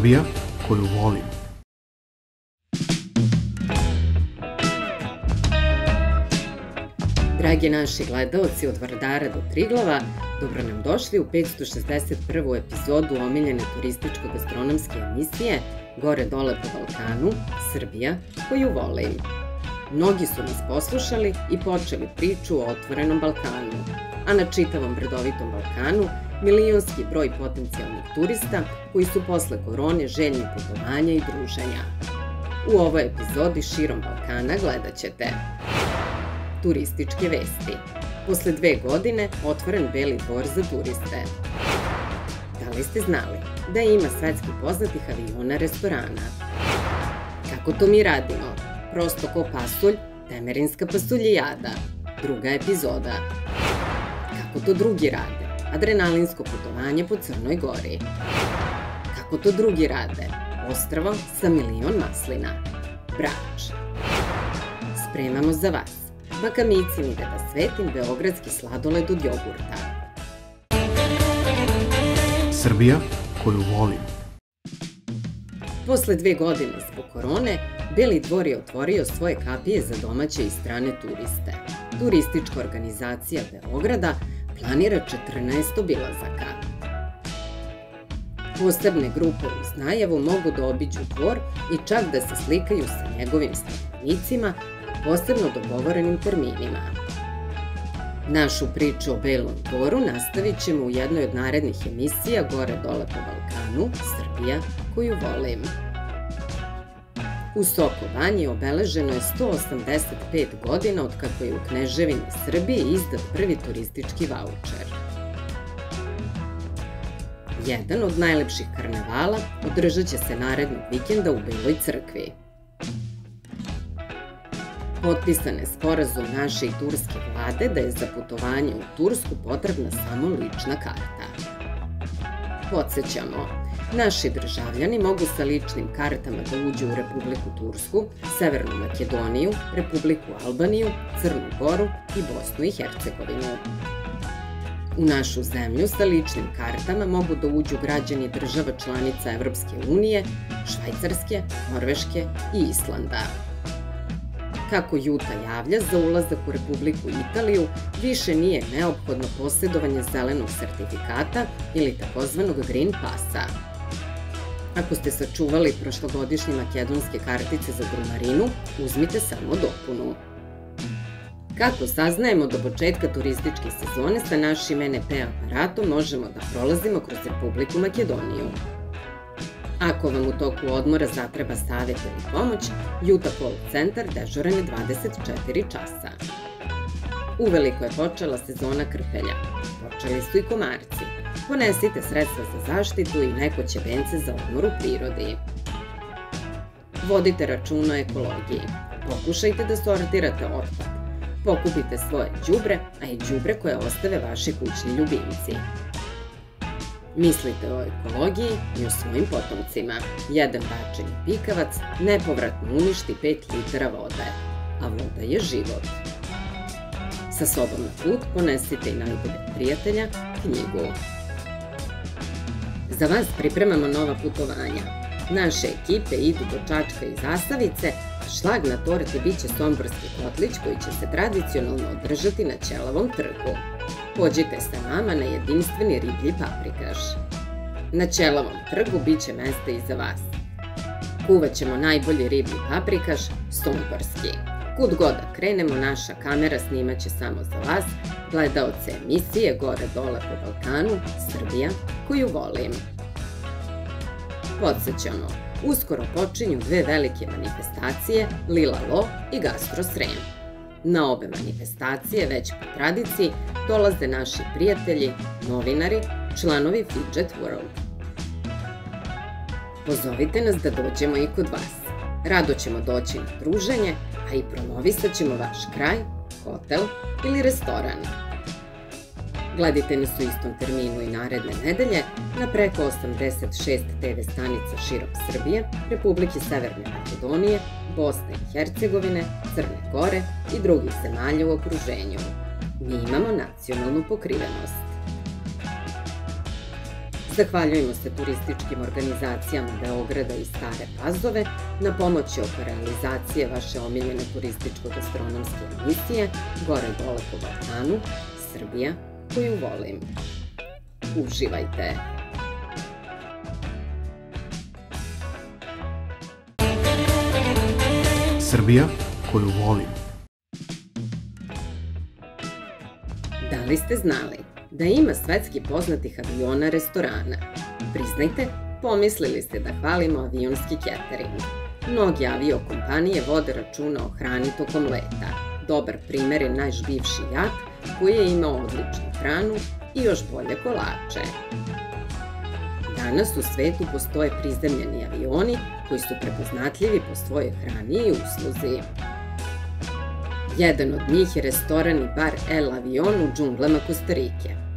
Srbija koju volim. Dragi naši gledaoci od Vardara do Triglava, dobro nam došli u 561. epizodu omiljene turističko-gastronomske emisije Gore dole po Balkanu, Srbija koju volim. Mnogi su nas poslušali i počeli priču o otvorenom Balkanu, a na čitavom brdovitom Balkanu milionski broj potencijalnih turista koji su posle korone željni putovanja i druženja. U ovoj epizodi širom Balkana gledat ćete turističke vesti. Posle 2 godine otvoren Beli dvor za turiste. Da li ste znali da ima svetski poznatih aviona restorana? Kako to mi radimo? Prosto ko pasulj, temerinska pasuljijada. Druga epizoda. Kako to drugi rade? Adrenalinsko putovanje po Crnoj Gori. Kako to drugi rade? Ostrvo sa milion maslina. Brač. Spremamo za vas Baka Micin ide da svetim beogradski sladoled od jogurta. Srbija koju volim. Posle 2 godine zbog korone, Beli dvor je otvorio svoje kapije za domaće i strane turiste. Turistička organizacija Beograda planira 14 obilazaka. Posebne grupe uz najavu mogu da obiđu dvor i čak da se slikaju sa njegovim stanovnicima posebno dogovorenim terminima. Našu priču o Belom dvoru nastavit ćemo u jednoj od narednih emisija Gore dole po Balkanu, Srbija koju volim. U Soko Banji obeleženo je 185 godina od kako je u Kneževini Srbije izdat prvi turistički vaučer. Jedan od najlepših karnevala održat će se narednog vikenda u Beloj crkvi. Potpisan je sporazum naše i turske vlade da je za putovanje u Tursku potrebna samo lična karta. Podsećamo, naši državljani mogu sa ličnim kartama da uđu u Republiku Tursku, Severnu Makedoniju, Republiku Albaniju, Crnu Goru i Bosnu i Hercegovinu. U našu zemlju sa ličnim kartama mogu da uđu građani država članica Evropske unije, Švajcarske, Norveške i Islanda. Kako Juta javlja, za ulazak u Republiku Italiju više nije neophodno posjedovanje zelenog sertifikata ili takozvanog Green Passa. Ako ste sačuvali prošlogodišnje makedonske kartice za drumarinu, uzmite samo dopunu. Kako saznajemo do početka turističke sezone sa našim NP aparatom možemo da prolazimo kroz Republiku Makedoniju. Ako vam u toku odmora zatreba savjet ili pomoć, Juta Call Centar dežuran je 24 časa. Uveliko je počela sezona krpelja. Počeli su i komarci. Ponesite sredstva za zaštitu i neko ćebence za odmor u prirodi. Vodite računa o ekologiji. Pokušajte da sortirate otpad. Pokupite svoje đubre, a i đubre koje ostave vaši kućni ljubimci. Mislite o ekologiji i o svojim potomcima. Jedan bačeni pikavac nepovratno uništi 5 litara vode, a voda je život. Sa sobom na put ponesite i najboljeg prijatelja, knjigu. Za vas pripremamo nova putovanja. Naše ekipe idu do Čačka i Zasavice, a šlag na torti bit će somborski kotlić koji će se tradicionalno održati na Ćelavom trgu. Pođite sa nama na jedinstveni riblji paprikaš. Na Ćelavom trgu bit će mesta i za vas. Kuvat ćemo najbolji riblji paprikaš, somborski. Kud god da krenemo, naša kamera snimat će samo za vas, gledaoce emisije Gore dole po Balkanu, Srbija koju volim. Podsećamo, uskoro počinju 2 velike manifestacije, Lila Lo i Gastro Srem. Na obe manifestacije, već po tradiciji, dolaze naši prijatelji, novinari, članovi Fidget World. Pozovite nas da dođemo i kod vas. Rado ćemo doći na druženje, a i promovisat ćemo vaš kraj, hotel ili restoran. Gledajte nas u istom terminu i naredne nedelje na preko 86 TV stanica širom Srbije, Republike Severne Makedonije, Bosne i Hercegovine, Crne Gore i drugih zemalja u okruženju. Mi imamo nacionalnu pokrivenost. Zahvaljujemo se turističkim organizacijama Beograda i Stare Pazove na pomoći oko realizacije vaše omiljene turističko-gastronomske emisije Gore dole po Balkanu, Srbija koju volim. Uživajte! Srbija koju volim. Da li ste znali da ima svetski poznatih aviona restorana? Priznajte, pomislili ste da hvalimo avionski catering. Mnogi aviokompanije vode računa o hrani tokom leta. Dobar primer je naš bivši JAT koji je imao odličnu hranu i još bolje kolače. Danas u svetu postoje prizemljeni avioni koji su prepoznatljivi po svojoj hrani i usluzi. Jedan od njih je restoran i bar El Avion u džunglama Kostarike.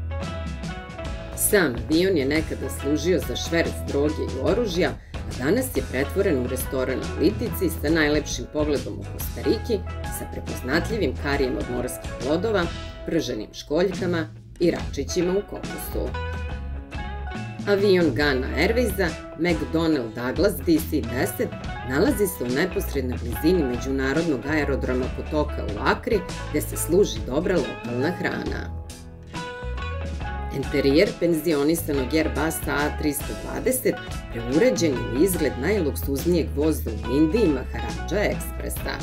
Sam avion je nekada služio za šverc droge i oružja, a danas je pretvoren u restoran na Litici sa najlepšim pogledom u Kostariki, sa prepoznatljivim karijem od morskih plodova, prženim školjkama i račićima u kokosu. Avion Ghana Airwaysa McDonnell Douglas DC-10 nalazi se u neposrednoj blizini međunarodnog aerodroma Kotoka u Akri, gde se služi dobra lokalna hrana. Enterijer penzionisanog Airbusa A320 preuređen je u izgled najluksuznijeg voza u Indiji Maharaja Expressa.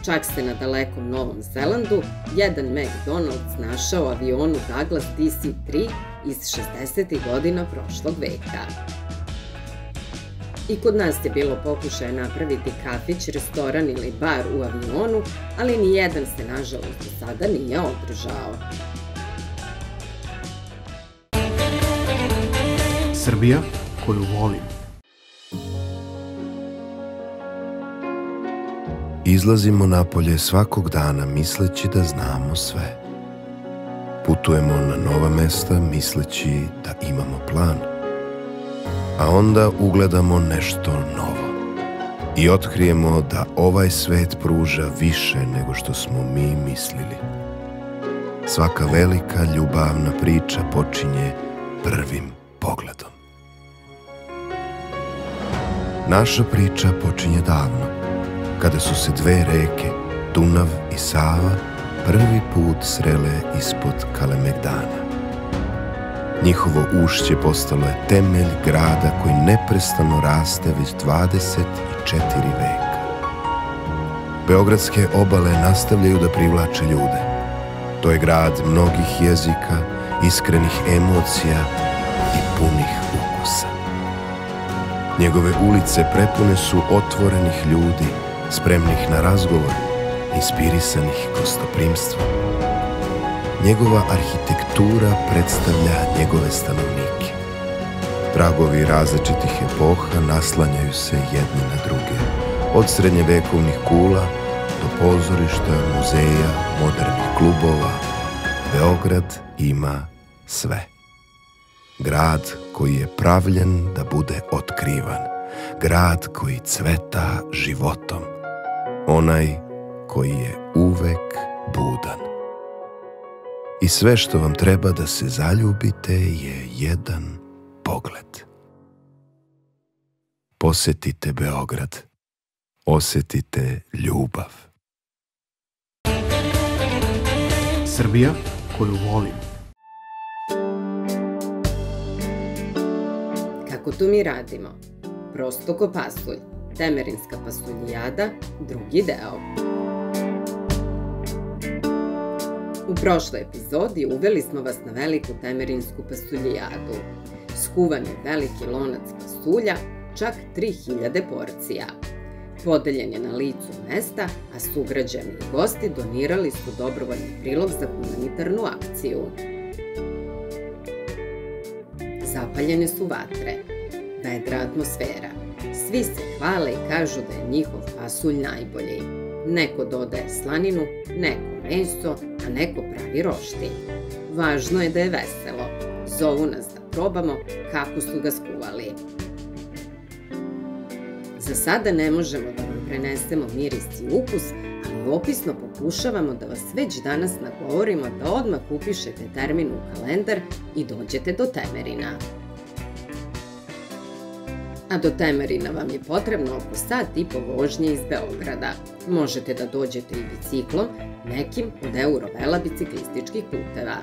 Čak se na dalekom Novom Zelandu jedan McDonald's našao u avionu Douglas DC-3 iz 60. godina prošlog veka. I kod nas je bilo pokušaja napraviti kafić, restoran ili bar u avionu, ali nijedan se nažalost do sada nije održao. Srbija koju volim. Izlazimo napolje svakog dana misleći da znamo sve. Putujemo na nova mesta misleći da imamo plan. A onda ugledamo nešto novo i otkrijemo da ovaj svet pruža više nego što smo mi mislili. Svaka velika ljubavna priča počinje prvim pogledom. Naša priča počinje davno, kada su se dve reke, Dunav i Sava, prvi put srele ispod Kalemegdana. Njihovo ušće postalo je temelj grada koji neprestano raste već 24 veka. Beogradske obale nastavljaju da privlače ljude. To je grad mnogih jezika, iskrenih emocija i punih ukusa. Njegove ulice prepune su otvorenih ljudi, spremnih na razgovor, inspirisanih gostoprimstvom. Njegova arhitektura predstavlja njegove stanovnike. Tragovi različitih epoha naslanjaju se jedni na druge, od srednjevekovnih kula do pozorišta, muzeja, modernih klubova. Beograd ima sve. Grad koji je pravljen da bude otkrivan. Grad koji cveta životom. Onaj koji je uvek budan. I sve što vam treba da se zaljubite je jedan pogled. Posetite Beograd. Osetite ljubav. Srbija koju volim. Kako to mi radimo? Prosto ko pasulj. Temerinska pasuljijada, drugi deo. U prošloj epizodi uveli smo vas na veliku temerinsku pasuljijadu. Skuvan je veliki lonac pasulja, čak 3000 porcija. Podeljen je na licu mesta, a sugrađani i gosti donirali su dobrovoljni prilog za humanitarnu akciju. Zapaljene su vatre, vedra atmosfera. Svi se hvale i kažu da je njihov pasulj najbolji. Neko dodaje slaninu, neko meso, a neko pravi roštilj. Važno je da je veselo. Zovu nas da probamo kako su ga skuvali. Za sada ne možemo da vam prenesemo miris i ukus, ali opisno pokušavamo da vas već danas nagovorimo da odmah upišete termin u kalendar i dođete do Temerina. A do Temerina vam je potrebno oko sat i po vožnje iz Beograda. Možete da dođete i biciklom, nekim od Eurovela biciklističkih puteva.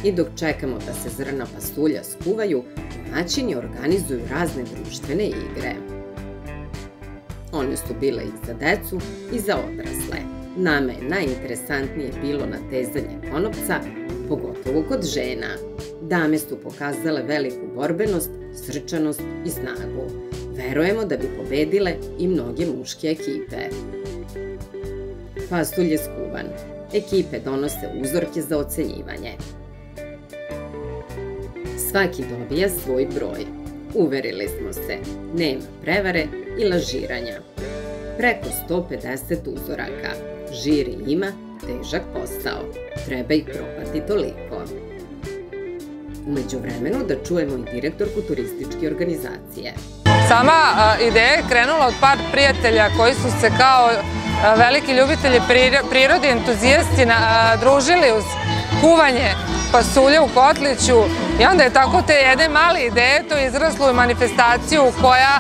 I dok čekamo da se zrna pasulja skuvaju, domaćini organizuju razne društvene igre. One su bile i za decu i za odrasle. Nama je najinteresantnije bilo natezanje konopca, pogotovo kod žena. Dame su pokazale veliku borbenost, srčanost i snagu. Verujemo da bi pobedile i mnoge muške ekipe. Pasulj je skuvan. Ekipe donose uzorke za ocenjivanje. Svaki dobija svoj broj. Uverili smo se, nema prevare i lažiranja. Preko 150 uzoraka. Žiri ima težak posao. Treba ih probati toliko. U međuvremenu da čujemo i direktorku turističke organizacije. Sama ideja je krenula od par prijatelja koji su se kao veliki ljubitelji prirode i entuzijasti družili uz kuvanje pasulja u Kotliću i onda je tako te jedne male ideje to izraslo u manifestaciju koja,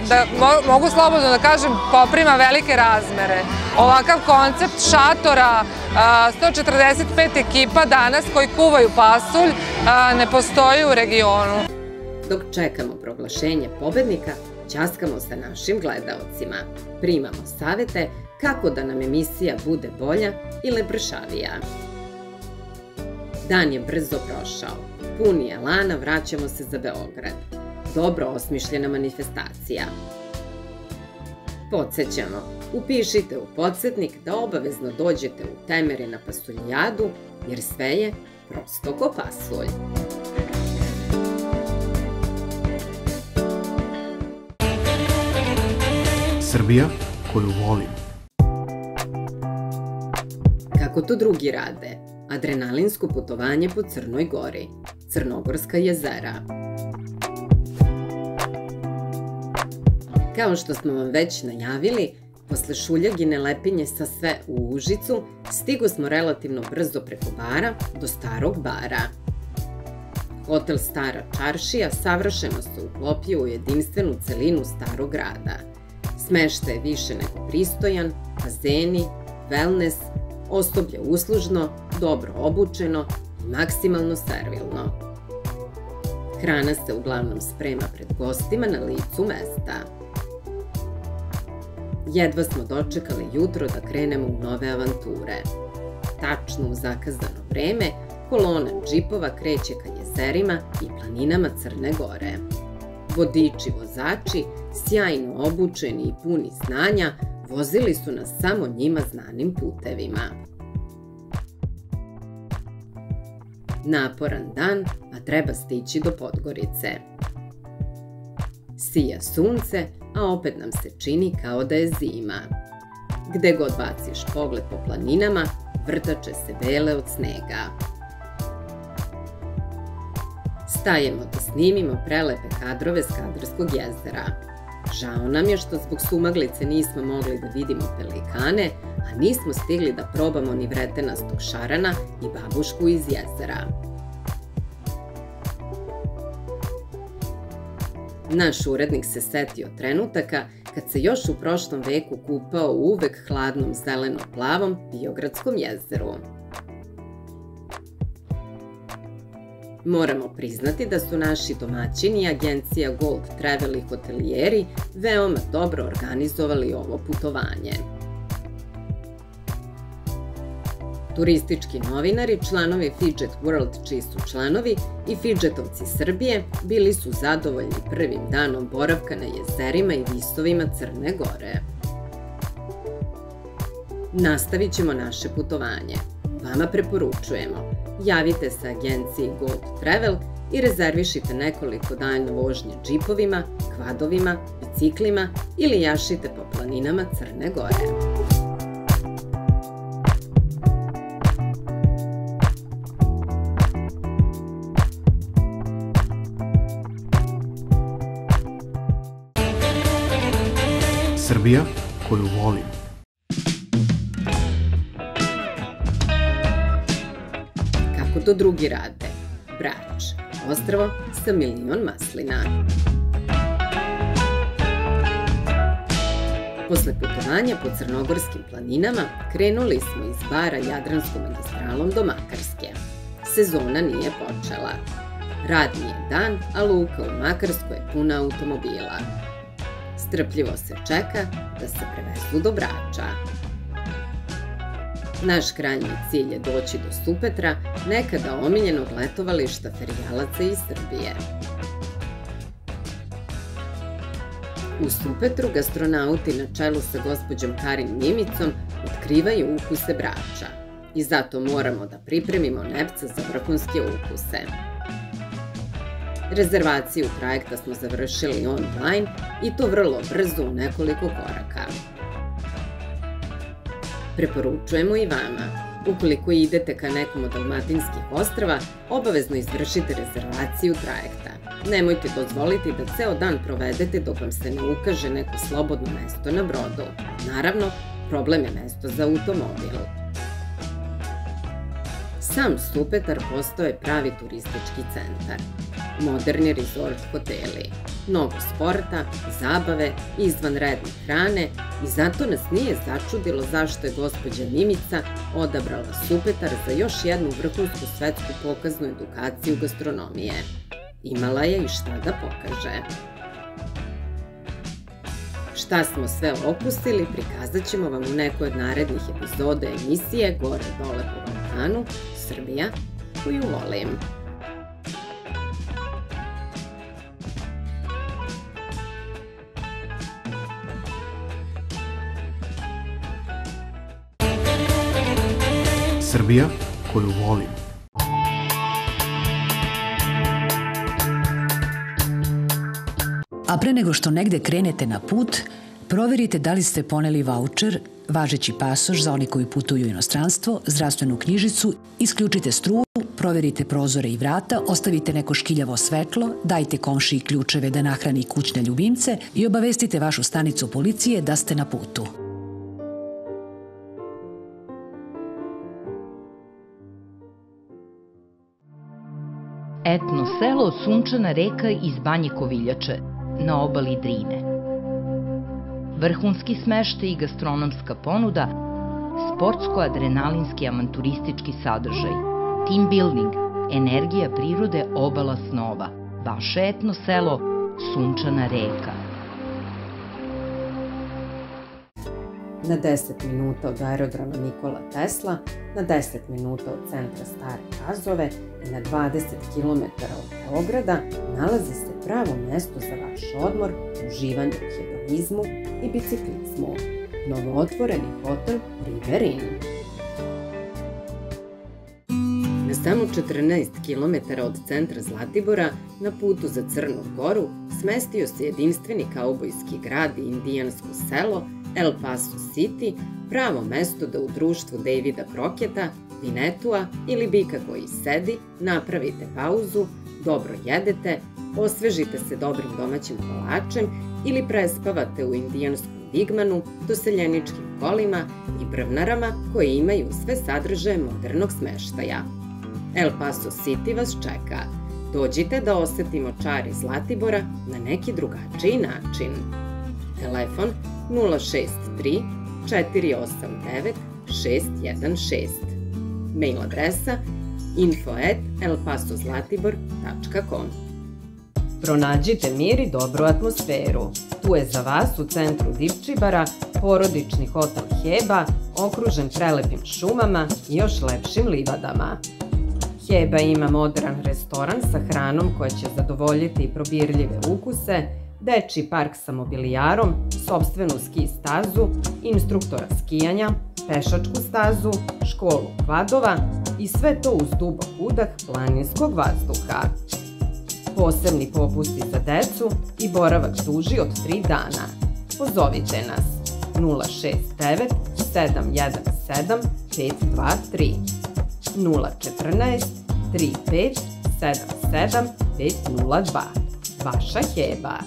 da mogu slobodno da kažem, poprima velike razmere. Ovakav koncept šatora, 145 ekipa danas koji kuvaju pasulj ne postoji u regionu. Dok čekamo proglašenje pobednika, ćaskamo sa našim gledaocima. Primamo savete kako da nam emisija bude bolja i lepršavija. Dan je brzo prošao. Puni elana vraćamo se za Beograd. Dobro osmišljena manifestacija. Podsećamo, upišite u podsjetnik da obavezno dođete u Temerin na pasuljadu, jer sve je prosto ko pasulj. Srbija koju volim. Kako to drugi rade? Adrenalinsko putovanje po Crnoj Gori. Crnogorska jezera. Kao što smo vam već najavili, posle šuljagine lepinje sa sve u Užicu, stigo smo relativno brzo preko bara do Starog bara. Hotel Stara Čaršija savršeno se uklopio u jedinstvenu celinu Starog grada. Smeštaj je više nego pristojan, bazeni, wellness, osoblje uslužno, dobro obučeno i maksimalno servilno. Hrana se uglavnom sprema pred gostima na licu mesta. Jedva smo dočekali jutro da krenemo u nove avanture. Tačno u zakazano vreme, kolona džipova kreće ka jezerima i planinama Crne Gore. Vodiči vozači, sjajno obučeni i puni znanja, vozili su nas samo njima znanim putevima. Naporan dan, a treba stići do Podgorice. Sija sunce, a opet nam se čini kao da je zima. Gde god baciš pogled po planinama, vrtače se bele od snega. Stajemo da snimimo prelepe kadrove Skadarskog jezera. Žao nam je što zbog sumaglice nismo mogli da vidimo pelikane, a nismo stigli da probamo ni vretenastog šarana i babušku iz jezera. Naš urednik se setio trenutaka kad se još u prošlom veku kupao u uvek hladnom zeleno-plavom Biogradskom jezeru. Moramo priznati da su naši domaćini i agencija Gold Travel i hotelijeri veoma dobro organizovali ovo putovanje. Turistički novinari, članovi Fidget World čiji su članovi i Fidgetovci Srbije bili su zadovoljni prvim danom boravka na jezerima i visovima Crne Gore. Nastavit ćemo naše putovanje. Vama preporučujemo, javite se agenciji Gold Travel i rezervišite nekoliko dana vožnje džipovima, kvadovima, biciklima ili jašite po planinama Crne Gore. Srbija koju volim. Kako to drugi rade? Brač. ostrvo sa 1.000.000 maslina. Posle putovanja po crnogorskim planinama krenuli smo iz Bara Jadranskom magistralom do Makarske. Sezona nije počela. Radni je dan, a luka u Makarskoj je puna automobila. Strpljivo se čeka da se prevezu do Brača. Naš krajnji cilj je doći do Supetra, nekada omiljenog letovališta ferijalaca iz Srbije. U Supetru gastronauti na čelu sa gospođom Karin Mimicom otkrivaju ukuse Brača i zato moramo da pripremimo Nepca za vrhunske ukuse. Rezervaciju trajekta smo završili online i to vrlo brzo u nekoliko koraka. Preporučujemo i vama, ukoliko idete ka nekom od dalmatinskih ostrva, obavezno izvršite rezervaciju trajekta. Nemojte dozvoliti da ceo dan provedete dok vam se ne ukaže neko slobodno mesto na brodu. Naravno, problem je mesto za automobil. Sam Supetar postao je pravi turistički centar. Moderni resort hoteli, mnogo sporta, zabave, izvanredne hrane i zato nas nije začudilo zašto je gospođa Mimica odabrala Supetar za još jednu vrhunsku svetsku pokaznu edukaciju gastronomije. Imala je i šta da pokaže. Šta smo sve okusili prikazat ćemo vam u nekoj od narednih epizoda emisije Gore dole po Balkanu, Srbija, koju volim. Srbija, koju volim. A pre nego što negde krenete na put, proverite da li ste poneli vaučer, važeći pasoš za oni koji putuju u inostranstvo, zdravstvenu knjižicu, isključite struju, proverite prozore i vrata, ostavite neko škiljavo svetlo, dajte komšiji ključeve da nahrani kućne ljubimce i obavestite vašu stanicu policije da ste na putu. Etno selo Sunčana reka iz Banje Koviljače, na obali Drine. Vrhunski smeštaj i gastronomska ponuda, sportsko-adrenalinski avanturistički sadržaj, team building, energija prirode, obala snova. Vaše etno selo Sunčana reka. Na 10 minuta od aerodroma Nikola Tesla, na 10 minuta od centra Stare Pazove i na 20 km od Beograda nalazi se pravo mesto za vaš odmor, uživanje u hedonizmu i biciklizmu. Novootvoreni hotel River Inn. Na samo 14 km od centra Zlatibora, na putu za Crnu Goru, smestio se jedinstveni kaubojski grad i indijansko selo El Paso City, pravo mesto da u društvu Davida Crockett'a, Vinetua ili bika koji sedi, napravite pauzu, dobro jedete, osvežite se dobrim domaćim kolačem ili prespavate u indijanskom digmanu, doseljeničkim kolima i brvnarama koji imaju sve sadržaje modernog smeštaja. El Paso City vas čeka. Dođite da osetimo čar iz Zlatibora na neki drugačiji način. Telefon 063 489 616. Mail adresa info@elpasozlatibor.com. Pronađite mir i dobru atmosferu. Tu je za vas u centru Divčibara porodični hotel Heba, okružen prelepim šumama i još lepšim livadama. Heba ima modern restoran sa hranom koja će zadovoljiti probirljive ukuse, dečji park sa mobilijarom, sopstvenu ski stazu, instruktora skijanja, pešačku stazu, školu kvadova i sve to uz dubok udah planinskog vazduha. Posebni popusti za decu i boravak duži od 3 dana. Pozovite nas 069 717 523 014 35 77 502. Vaša Heba.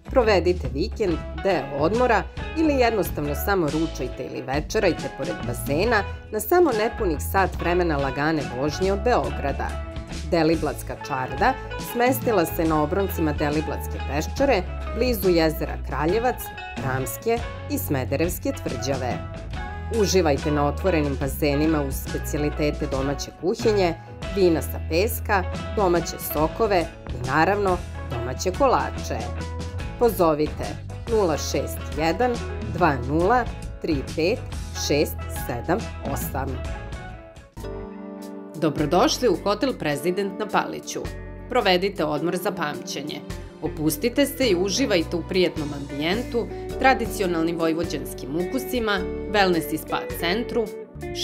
Provedite vikend, deo odmora ili jednostavno samo ručajte ili večerajte pored bazena na samo nepunih sat vremena lagane vožnje od Beograda. Deliblatska čarda smestila se na obroncima Deliblatske peščare, blizu jezera Kraljevac, Ramske i Smederevske tvrđave. Uživajte na otvorenim bazenima uz specijalitete domaće kuhinje, vina sa peska, domaće sokove i naravno domaće kolače. Pozovite 061 20 35 678. Dobrodošli u Hotel Prezident na Paliću. Provedite odmor za pamćenje. Opustite se i uživajte u prijatnom ambijentu, tradicionalnim vojvođanskim ukusima, wellness i spa centru,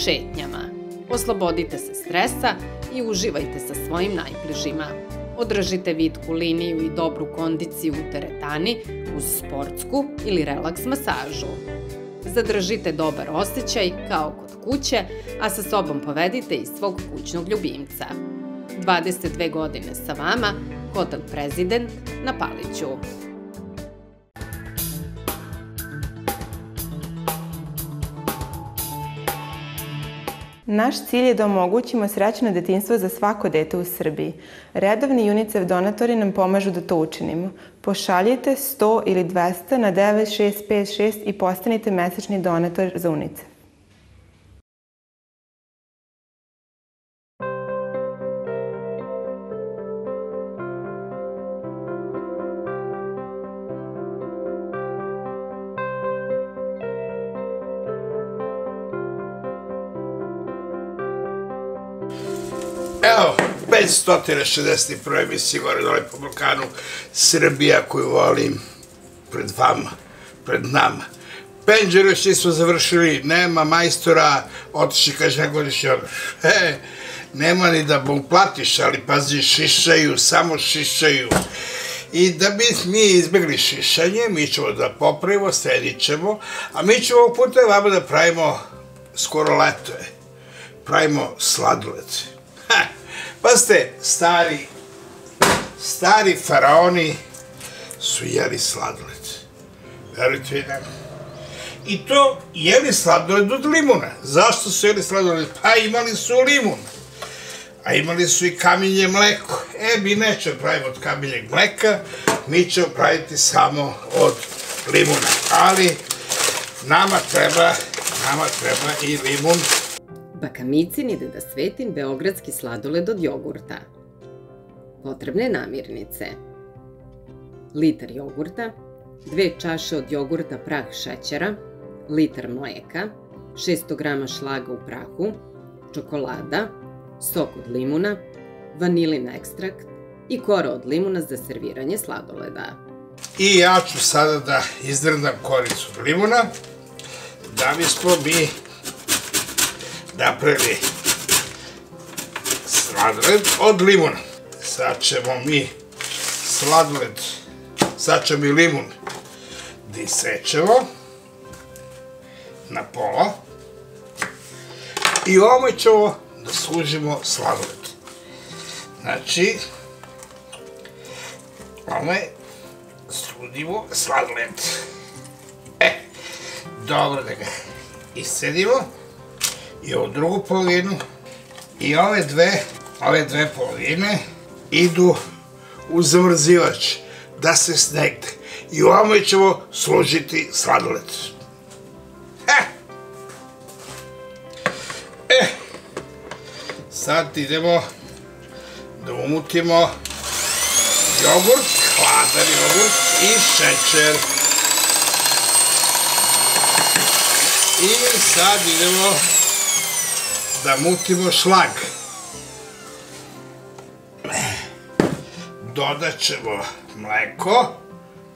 šetnjama. Oslobodite se stresa i uživajte sa svojim najbližima. Održite vitku liniju i dobru kondiciju u teretani uz sportsku ili relaks masažu. Zadržite dobar osjećaj kao kod kuće, a sa sobom povedite i svog kućnog ljubimca. 22 godine sa vama, Hotel Prezident na Paliću. Naš cilj je da omogućimo srećno detinjstvo za svako dete u Srbiji. Redovni UNICEF donatori nam pomažu da to učinimo. Pošaljite 100 ili 200 na 9656 i postanite mesečni donator za UNICEF. Evo, 561. emisije gore dole po Balkanu, Srbija koju volim, pred vama, pred nama. Penđer još nismo završili, nema majstora, otiši, kaže, na godišnji odmor. Nema ni da mu platiš, ali pazi, šišaju, samo šišaju. I da bi mi izbjegli šišanje, mi ćemo da popravimo, sredit ćemo, a mi ćemo ovog puta vama da pravimo, skoro leto je, pravimo sladoled. Pa ste, stari faraoni su jeli sladoled. Verujte vi nema. I to jeli sladoled od limuna. Zašto su jeli sladoled? Pa imali su limun. A imali su i kamenje mleko. Mi nećemo praviti od kamenjeg mleka, mi ćemo praviti samo od limuna. Ali nama treba i limun. Baka Micin ide da svetim beogradski sladoled od jogurta. Potrebne namirnice: litar jogurta, 2 čaše od jogurta prah šećera, litar mleka, 600 grama šlaga u prahu, čokolada, sok od limuna, vanilin ekstrakt i kora od limuna za serviranje sladoleda. I ja ću sada da izdrndam koricu od limuna, da bismo mi napravili sladoled od limuna. Sad ćemo mi sladoled, sad ćemo i limun da isečemo na pola i ovome ćemo da služimo sladoled. Znači, ovome sludimo sladoled. Dobro da ga iscedimo. I ovu drugu polovinu i ove dve polovine idu u zamrzivač da se snegde i ovamo ćemo služiti sladoled. Sad idemo da umutimo jogurt, hladan jogurt i šećer. I sad idemo da mutimo šlag. Dodat ćemo mleko.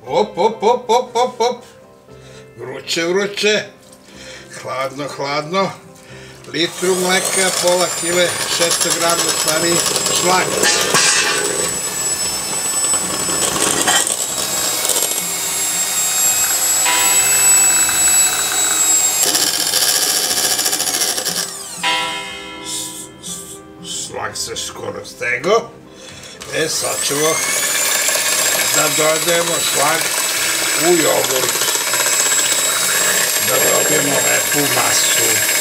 Op. Vruće. Hladno. Litru mleka, pola kile, 600 grama stvari šlaga. Šlag se skoro stego. Sad ćemo da dodajemo šlag u jogurt. Da dobijemo lepu masu.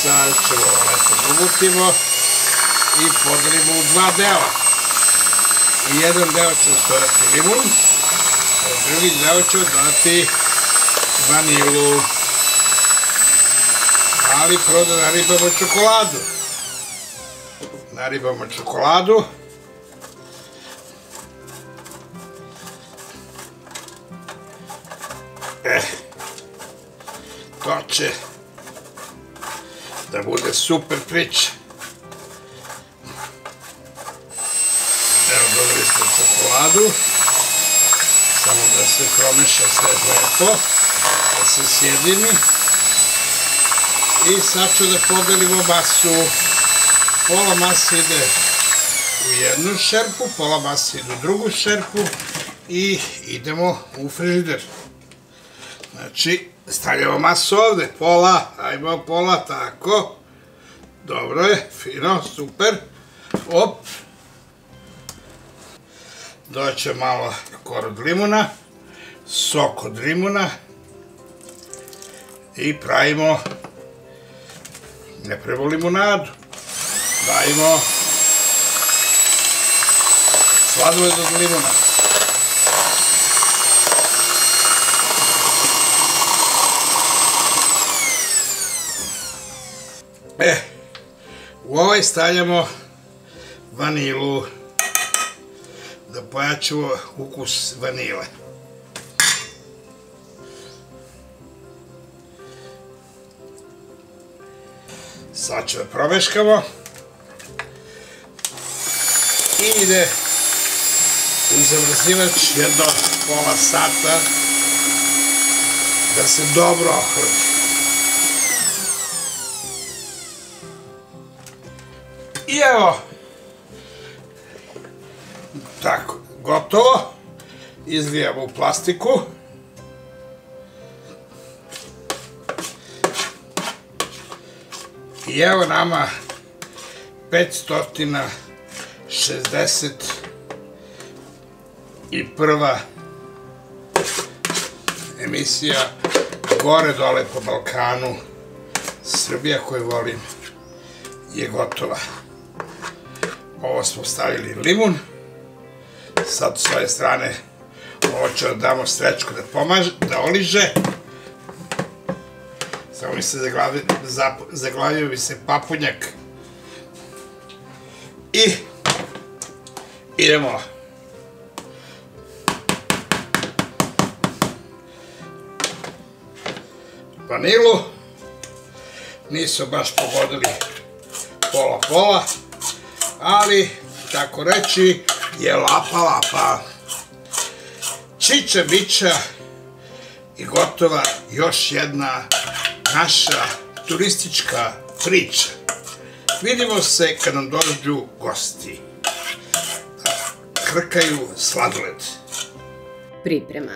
sad ćemo lepo pogutimo i podelimo u dva dela. I jedan deo ću stojati limun, a drugi deo ću dodati vanilu. Ali prvo da naribamo čokoladu. Naribamo čokoladu. To će da bude super priča. Evo, dodali smo čokoladu. Samo da se promeša sve lepo, da se sjedini. I sad ću da podelimo masu. Pola mase ide u jednu šerpu, pola mase ide u drugu šerpu i idemo u frižider. Znači, stavljamo masu ovde, pola, ajmo pola, tako. Dobro je, fino, super. Op. Doće malo kor od limuna, sok od limuna i pravimo limunadu. Dajemo sladoled od limuna. U ovaj stavljamo vanilu, da pojačamo ukus vanile. Sad ću da promeškamo. I ide u zamrzivač jedno pola sata da se dobro ohladi. I evo, tako, gotovo. Izlijamo u plastiku. I evo nama 561. emisija Gore dole po Balkanu. Srbija koju volim je gotova. Ovo smo stavili limun. Sad s ove strane ovo ću da damo Srećku da oliže. Samo mi se zaglavio bi se papunjak. I idemo. Vanilu. Nisu baš pogodili pola, ali, tako reći, je lapa. Čiča biča i gotova još jedna naša turistička priča. Vidimo se kad nam dođu gosti. Krkaju sladoled. Priprema.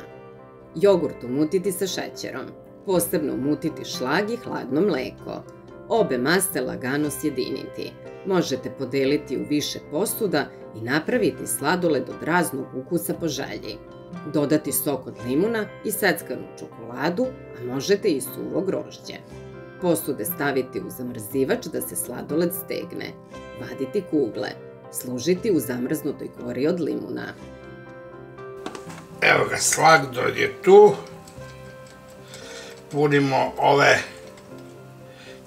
Jogurt umutiti sa šećerom. Posebno umutiti šlag i hladno mleko. Obe mase lagano sjediniti. Možete podeliti u više posuda i napraviti sladoled od raznog ukusa po želji. Dodati sok od limuna i seckanu čokoladu, a možete i suvo grožđe. Posude staviti u zamrzivač da se sladoled stegne. Vaditi kugle. Služiti u zamrznutoj kori od limuna. Evo ga, sladoled je tu. Punimo ove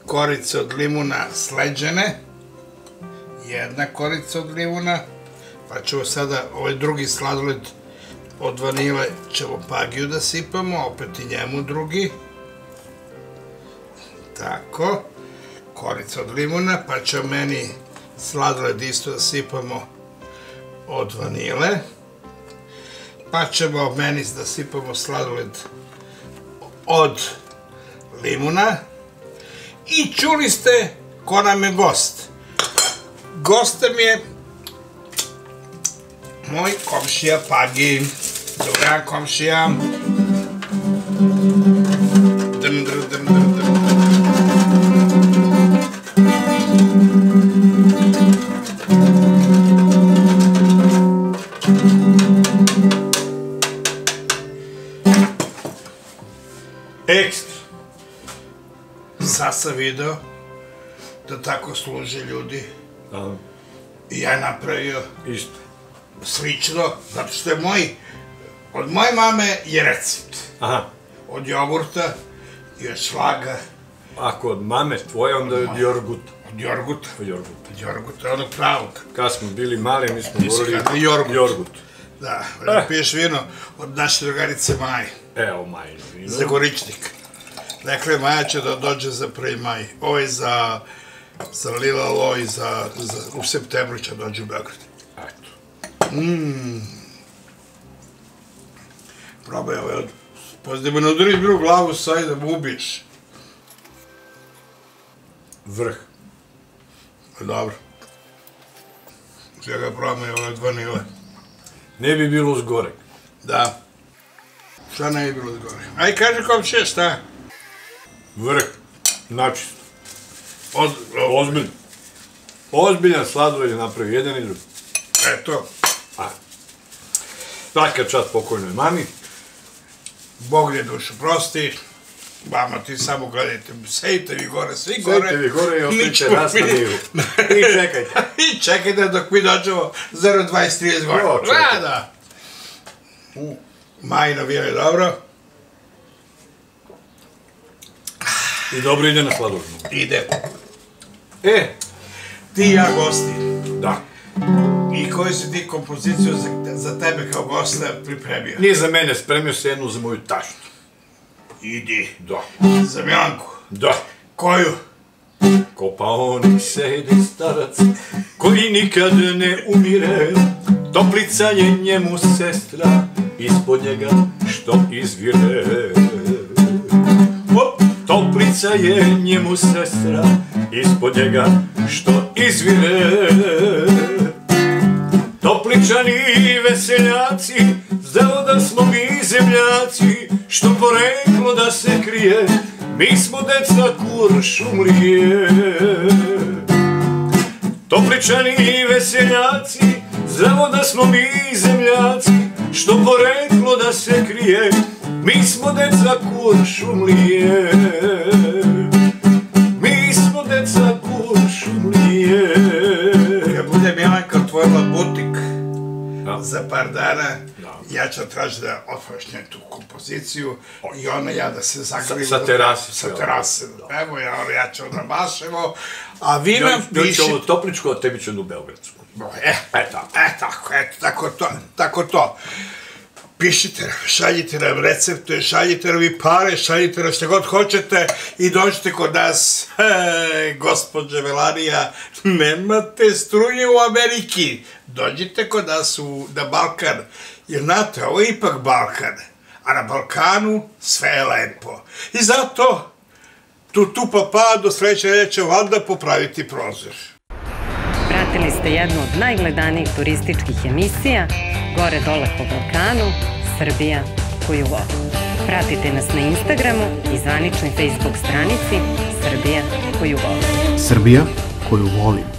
korice od limuna sleđene. Jedna korica od limuna. Pa ćemo sada ovaj drugi sladoled od vanile ćemo Pagiju da sipamo, opet i njemu drugi. Tako. Korica od limuna, pa ćemo meni sladoled isto da sipamo od vanile. Pa ćemo meni da sipamo sladoled od limuna. I čuli ste ko nam je gost. Gostem je moj komšija Pagi. Dobar dan, komšija. Ekstra. Sad sam video da tako služe ljudi. I ja napravio slično, zato što je od moje mame je recept. Od jogurta i od šlaga. Ako od mame tvoje, onda je od jorguta. Od jorguta. Od jorguta, onog pravog. Kad smo bili mali, mi smo govorili jorgut. Da, piješ vino od naše drugarice Maje. Evo Majino vino. Za Goričnik. Dakle, Maja će da dođe za 1. maj. Ovo je za Lila Lo i u septembru će dođe u Beograd. Eto. Probaj ovo. Pozdrav me naduriš bilo glavu sad da mu ubiješ. Vrh. Dobro. Ja ga probam je od vanile. Ne bi bilo zgorek. Da. Šta ne bi bilo zgorek? Aj, kaži komšije, šta? Vrh. Načisto. Ozbiljno. Ozbiljan sladoled je napravio jedan i drugi. Eto. Svaka čast pokojnoj mami. Bog je dušu prosti. Vama ti samo gledajte, sejte vi gore, svi gore. Sejte vi gore i ostavite nastaviju. I čekajte. I čekajte dok mi dođemo 0-20-30 gore. Da. Majino vino je dobro. I dobro ide na sladoled. Ide. Ti i ja gosti. Da. I koju si ti kompoziciju za tebe kao gosta pripremio? Nije za mene, spremio se jednu za moju taštu. Idi. Da. Za Milanku? Da. Koju? Kopaonik sedi starac, koji nikad ne umire, toplica je njemu sestra, ispod njega što izvire. Toplica je njemu sestra, ispod njega što izvire. Topličani i veseljaci, znamo da smo mi zemljaci, što poreklo da se krije, mi smo deca Kuršumlije. Topličani i veseljaci, znamo da smo mi zemljaci, što poreklo da se krije, mi smo deca Kuršumlije. Mi smo deca Kuršumlije. Kad bude Milanka otvorila butik za par dana, ja ću tražiti da otpočne tu kompoziciju i ona ja da se zagrlim. Sa terase. Sa terase. Evo ja ću da mašemo, a vi nam piši... Još ovo Topličko, a tebi ću u Beogradsku. Tako to. Pišite, šaljite nam recepte, šaljite nam i pare, šaljite nam što god hoćete i dođite kod nas. Gospođe Melanija, nemate struje u Ameriki. Dođite kod nas na Balkan. Jer znate, ovo je ipak Balkan. A na Balkanu sve je lepo. I zato, tu pa do sledeće neće valjda popraviti prozor. Pratili ste jednu od najgledanijih turističkih emisija Gore dole po Balkanu, Srbija koju volim. Pratite nas na Instagramu i zvaničnoj Facebook stranici Srbija koju volim. Srbija koju volim.